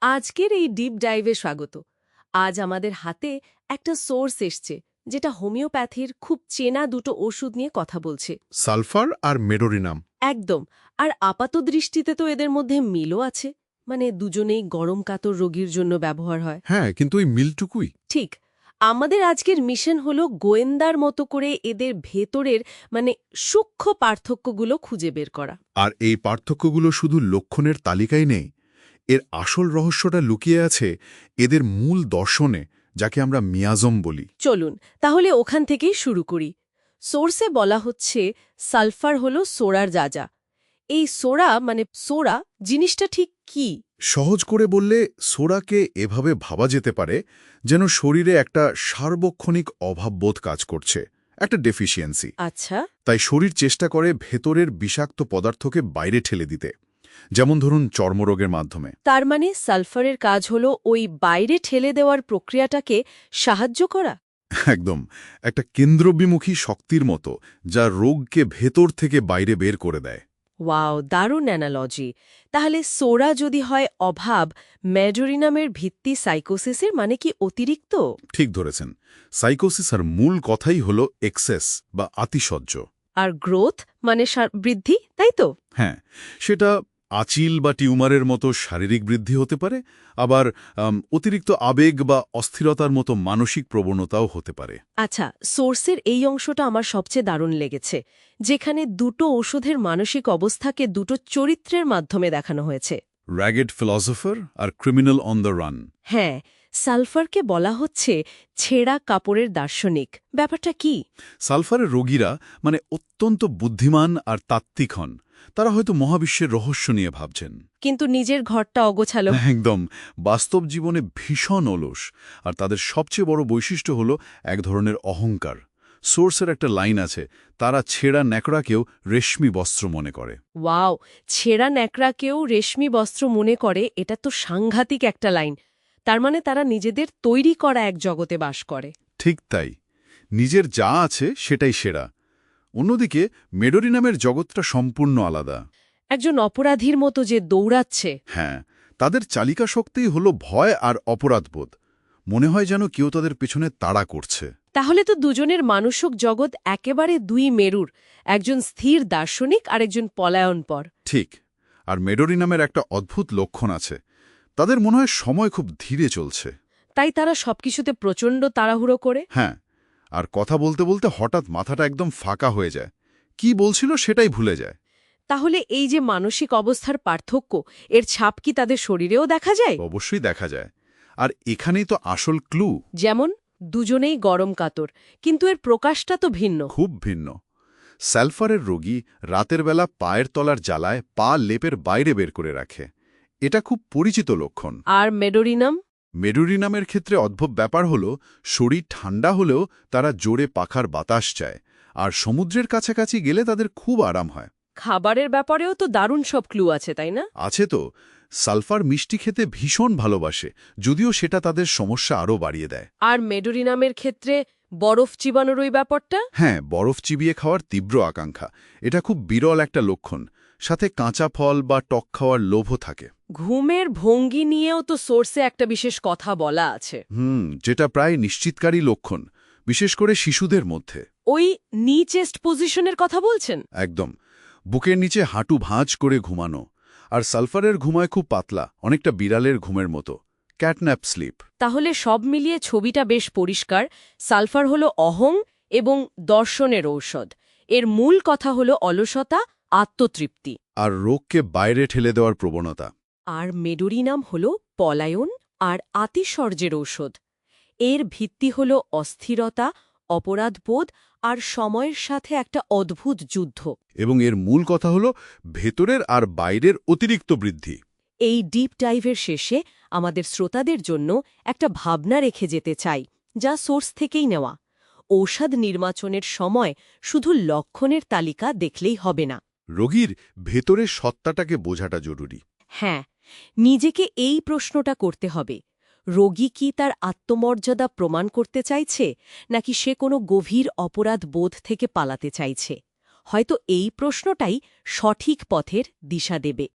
আজকের এই ডিপ ডাইভে স্বাগত। আজ আমাদের হাতে একটা সোর্স এসছে যেটা হোমিওপ্যাথির খুব চেনা দুটো ওষুধ নিয়ে কথা বলছে। সালফার আর মেডোরিনাম। একদম। আর আপাত দৃষ্টিতে তো এদের মধ্যে মিলও আছে, মানে দুজনেই গরম কাতর রোগীর জন্য ব্যবহার হয়। হ্যাঁ, কিন্তু ওই মিলটুকুই। ঠিক। আমাদের আজকের মিশন হলো গোয়েন্দার মতো করে এদের ভেতরের সূক্ষ্ম পার্থক্যগুলো খুঁজে বের করা। আর এই পার্থক্যগুলো শুধু লক্ষণের তালিকায় নেই, এর আসল রহস্যটা লুকিয়ে আছে এদের মূল দর্শনে, যাকে আমরা মিয়াজম বলি। চলুন তাহলে ওখান থেকেই শুরু করি। সোর্সে বলা হচ্ছে সালফার হলো সোরার যা। এই সোরা জিনিসটা ঠিক কি? সহজ করে বললে, সোরাকে এভাবে ভাবা যেতে পারে যেন শরীরে একটা সার্বক্ষণিক অভাববোধ কাজ করছে, একটা ডেফিসিয়েন্সি। আচ্ছা। তাই শরীর চেষ্টা করে ভেতরের বিষাক্ত পদার্থকে বাইরে ঠেলে দিতে, যেমন ধরুন চর্মরোগের মাধ্যমে। তার মানে সালফারের কাজ হলো ওই বাইরে ঠেলে দেওয়ার প্রক্রিয়াটাকে সাহায্য করা। একদম, একটা কেন্দ্রবিমুখী শক্তির মতো, যা রোগকে ভেতর থেকে বাইরে বের করে দেয়। ওয়াও, দারুণ অ্যানালজি। তাহলে সোরা যদি হয় অভাব, মেডোরিনামের ভিত্তি সাইকোসিসের মানে কি অতিরিক্ত? ঠিক ধরেছেন। সাইকোসিসের মূল কথাই হলো এক্সেস বা আতিশয্য। আর গ্রোথ মানে বৃদ্ধি, তাই তো? হ্যাঁ, সেটা আচিল বা টিউমারের মতো শারীরিক বৃদ্ধি হতে পারে, আবার অতিরিক্ত আবেগ বা অস্থিরতার মতো মানসিক প্রবণতাও হতে পারে। আচ্ছা, সোর্সের এই অংশটা আমার সবচেয়ে দারুণ লেগেছে, যেখানে দুটো ওষুধের মানসিক অবস্থাকে দুটো চরিত্রের মাধ্যমে দেখানো হয়েছে। র্যাগেড ফিলসফার আর ক্রিমিনাল অন দ্য রান। হ্যাঁ, সালফারকে বলা হচ্ছে ছেঁড়া কাপড়ের দার্শনিক। ব্যাপারটা কি? সালফারের রোগীরা অত্যন্ত বুদ্ধিমান আর তাত্ত্বিক হন। তারা হয়তো মহাবিশ্বের রহস্য নিয়ে ভাবছেন, কিন্তু নিজের ঘরটা অগোছালো। একদম বাস্তব জীবনে ভীষণ অলস। আর তাদের সবচেয়ে বড় বৈশিষ্ট্য হলো এক ধরনের অহংকার। সোর্সের একটা লাইন আছে, তারা ছেঁড়া ন্যাকড়াকেও রেশমি বস্ত্র মনে করে। ওয়াও, ছেঁড়া ন্যাকড়াকেও রেশমি বস্ত্র মনে করে, এটা তো সাংঘাতিক একটা লাইন। তার মানে তারা নিজেদের তৈরি করা এক জগতে বাস করে। ঠিক তাই, নিজের যা আছে সেটাই সেরা। অন্যদিকে মেডোরিনামের জগৎটা সম্পূর্ণ আলাদা। একজন অপরাধীর মতো যে দৌড়াচ্ছে। হ্যাঁ, তাদের চালিকা শক্তিই হলো ভয় আর অপরাধবোধ। মনে হয় যেন কেউ তাদের পেছনে তাড়া করছে। তাহলে তো দুজনের মানসিক জগৎ একেবারে দুই মেরুর, একজন স্থির দার্শনিক আর একজন পলায়নপর। ঠিক। আর মেডোরিনামের একটা অদ্ভুত লক্ষণ আছে, তাদের মনে হয় সময় খুব ধীরে চলছে। তাই তারা সবকিছুতে প্রচণ্ড তাড়াহুড়ো করে। হ্যাঁ, আর কথা বলতে বলতে হঠাৎ মাথাটা একদম ফাঁকা হয়ে যায়, কি বলছিল সেটাই ভুলে যায়। তাহলে এই যে মানসিক অবস্থার পার্থক্য, এর ছাপ কি তাদের শরীরেও দেখা যায়? অবশ্যই দেখা যায়। আর এখানেই তো আসল ক্লু। যেমন দুজনেই গরম কাতর, কিন্তু এর প্রকাশটা তো ভিন্ন। খুব ভিন্ন। সালফারের রোগী রাতের বেলা পায়ের তলার জ্বালায় পা লেপের বাইরে বের করে রাখে। এটা খুব পরিচিত লক্ষণ। আর মেডোরিনাম? মেডোরিনামের ক্ষেত্রে অদ্ভুত ব্যাপার হল, শরীর ঠান্ডা হলেও তারা জোরে পাখার বাতাস চায়, আর সমুদ্রের কাছাকাছি গেলে তাদের খুব আরাম হয়। খাবারের ব্যাপারেও তো দারুণ সব ক্লু আছে, তাই না? আছে তো। সালফার মিষ্টি খেতে ভীষণ ভালোবাসে, যদিও সেটা তাদের সমস্যা আরও বাড়িয়ে দেয়। আর মেডোরিনামের ক্ষেত্রে বরফ চিবানোর ওই ব্যাপারটা? হ্যাঁ, বরফ চিবিয়ে খাওয়ার তীব্র আকাঙ্ক্ষা, এটা খুব বিরল একটা লক্ষণ। সাথে কাঁচা ফল বা টক খাওয়ার লোভও থাকে। ঘুমের ভঙ্গি নিয়েও তো সোর্সে একটা বিশেষ কথা বলা আছে। যেটা প্রায় নিশ্চিতকারী লক্ষণ, বিশেষ করে শিশুদের মধ্যে। ওই নি চেস্ট পজিশনের কথা বলছেন? একদম, বুকের নিচে হাঁটু ভাঁজ করে ঘুমানো। আর সালফারের ঘুমায় খুব পাতলা, অনেকটা বিড়ালের ঘুমের মতো, ক্যাটন্যাপ স্লিপ। তাহলে সব মিলিয়ে ছবিটা বেশ পরিষ্কার। সালফার হলো অহং এবং দর্শনের ঔষধ। এর মূল কথা হলো অলসতা, আত্মতৃপ্তি আর রোগকে বাইরে ঠেলে দেওয়ার প্রবণতা। আর মেডোরিনাম হলো পলায়ন আর আতিশয্যের ঔষধ। এর ভিত্তি হলো অস্থিরতা, অপরাধবোধ আর সময়ের সাথে একটা অদ্ভুত যুদ্ধ। এবং এর মূল কথা হলো ভেতরের আর বাইরের অতিরিক্ত বৃদ্ধি। এই ডিপ ডাইভের শেষে আমাদের শ্রোতাদের জন্য একটা ভাবনা রেখে যেতে চাই, যা সোর্স থেকেই নেওয়া। ঔষধ নির্বাচনের সময় শুধু লক্ষণের তালিকা দেখলেই হবে না। রোগীর ভেতরের সত্তাটাকে বোঝাটা জরুরি। হ্যাঁ, নিজেকে এই প্রশ্নটা করতে হবে, রোগী কি তার আত্মমর্যাদা প্রমাণ করতে চাইছে, নাকি সে কোনো গভীর অপরাধ বোধ থেকে পালাতে চাইছে? হয়তো এই প্রশ্নটাই সঠিক পথের দিশা দেবে।